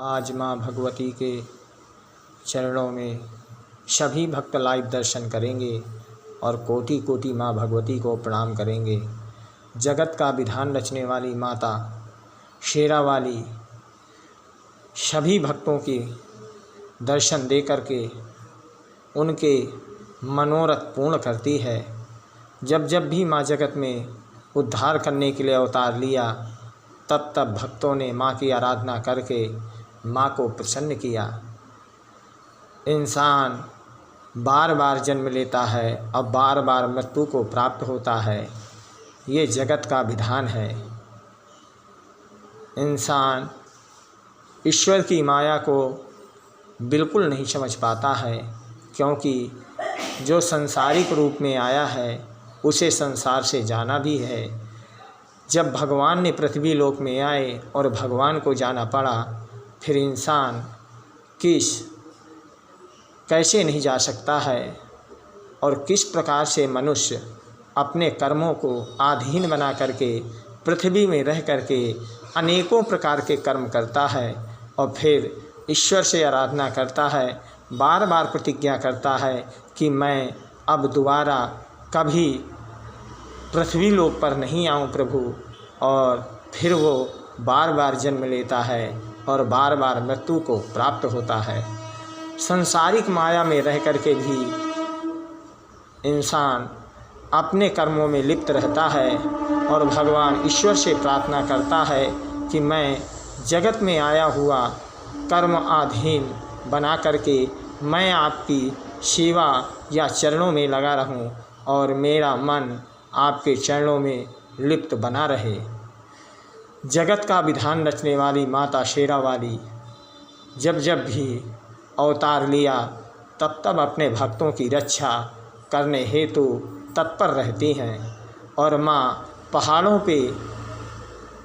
आज माँ भगवती के चरणों में सभी भक्त लाइव दर्शन करेंगे और कोटि कोटि माँ भगवती को प्रणाम करेंगे। जगत का विधान रचने वाली माता शेरा वाली सभी भक्तों के दर्शन दे करके उनके मनोरथ पूर्ण करती है। जब जब भी माँ जगत में उद्धार करने के लिए अवतार लिया, तब तब भक्तों ने माँ की आराधना करके माँ को प्रसन्न किया। इंसान बार बार जन्म लेता है और बार बार मृत्यु को प्राप्त होता है, ये जगत का विधान है। इंसान ईश्वर की माया को बिल्कुल नहीं समझ पाता है, क्योंकि जो संसारिक रूप में आया है उसे संसार से जाना भी है। जब भगवान ने पृथ्वी लोक में आए और भगवान को जाना पड़ा, फिर इंसान कैसे नहीं जा सकता है और किस प्रकार से मनुष्य अपने कर्मों को आधीन बना करके पृथ्वी में रह करके अनेकों प्रकार के कर्म करता है और फिर ईश्वर से आराधना करता है, बार बार प्रतिज्ञा करता है कि मैं अब दोबारा कभी पृथ्वी लोक पर नहीं आऊँ प्रभु, और फिर वो बार बार जन्म लेता है और बार बार मृत्यु को प्राप्त होता है। संसारिक माया में रह करके भी इंसान अपने कर्मों में लिप्त रहता है और भगवान ईश्वर से प्रार्थना करता है कि मैं जगत में आया हुआ कर्म आधीन बना करके मैं आपकी सेवा या चरणों में लगा रहूं और मेरा मन आपके चरणों में लिप्त बना रहे। जगत का विधान रचने वाली माता शेरा वाली जब जब भी अवतार लिया, तब तब अपने भक्तों की रक्षा करने हेतु तत्पर रहती हैं। और माँ पहाड़ों पे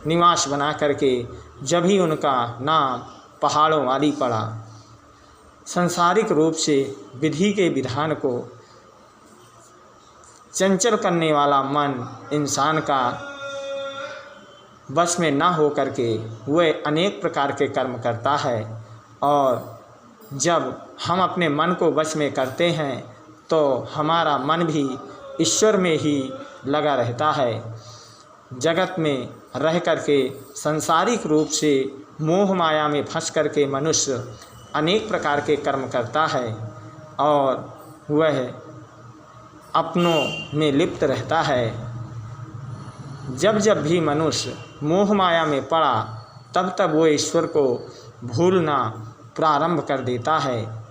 निवास बना करके जब ही उनका नाम पहाड़ों वाली पड़ा, संसारिक रूप से विधि के विधान को चंचल करने वाला मन इंसान का बस में ना हो करके वह अनेक प्रकार के कर्म करता है। और जब हम अपने मन को वश में करते हैं तो हमारा मन भी ईश्वर में ही लगा रहता है। जगत में रह करके संसारिक रूप से मोह माया में फंस करके मनुष्य अनेक प्रकार के कर्म करता है और वह अपनों में लिप्त रहता है। जब जब भी मनुष्य मोह माया में पड़ा, तब तब वो ईश्वर को भूलना प्रारंभ कर देता है।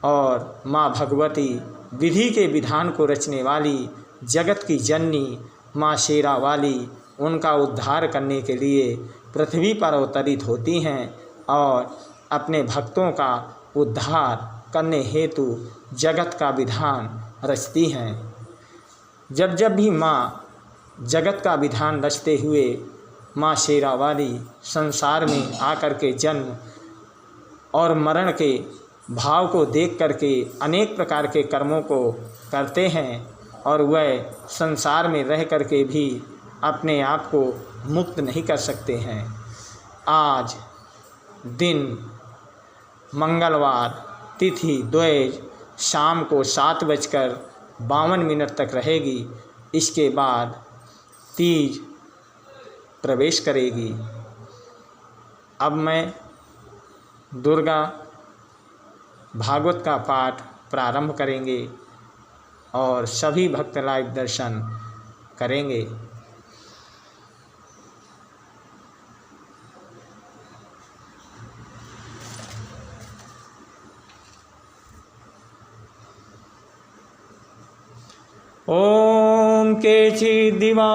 और माँ भगवती विधि के विधान को रचने वाली जगत की जननी माँ शेरा वाली उनका उद्धार करने के लिए पृथ्वी पर अवतरित होती हैं और अपने भक्तों का उद्धार करने हेतु जगत का विधान रचती हैं। जब जब भी माँ जगत का विधान रचते हुए माँ शेरा वाली संसार में आकर के जन्म और मरण के भाव को देख करके अनेक प्रकार के कर्मों को करते हैं और वह संसार में रह करके भी अपने आप को मुक्त नहीं कर सकते हैं। आज दिन मंगलवार, तिथि द्विज, शाम को 7:52 तक रहेगी। इसके बाद तीज प्रवेश करेगी। अब मैं दुर्गा भागवत का पाठ प्रारंभ करेंगे और सभी भक्त लाइव दर्शन करेंगे। ओम केचिदिवा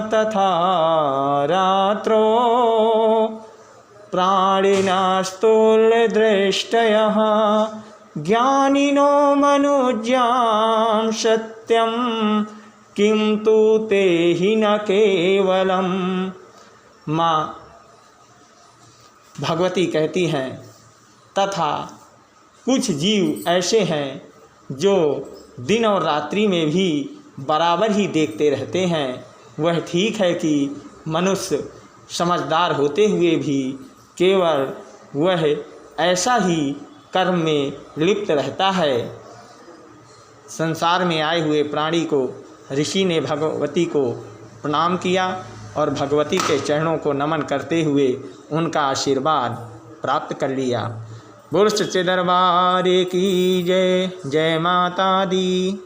तथा रात्रो प्राणिनास्तुल्यदृष्टयः ज्ञानिनो मनुज्ञां सत्यं किं तु ते हि न केवलम। माँ भगवती कहती हैं, तथा कुछ जीव ऐसे हैं जो दिन और रात्रि में भी बराबर ही देखते रहते हैं। वह ठीक है कि मनुष्य समझदार होते हुए भी केवल वह ऐसा ही कर्म में लिप्त रहता है। संसार में आए हुए प्राणी को ऋषि ने भगवती को प्रणाम किया और भगवती के चरणों को नमन करते हुए उनका आशीर्वाद प्राप्त कर लिया। बोल सच्चे दरबार की जय। जय माता दी।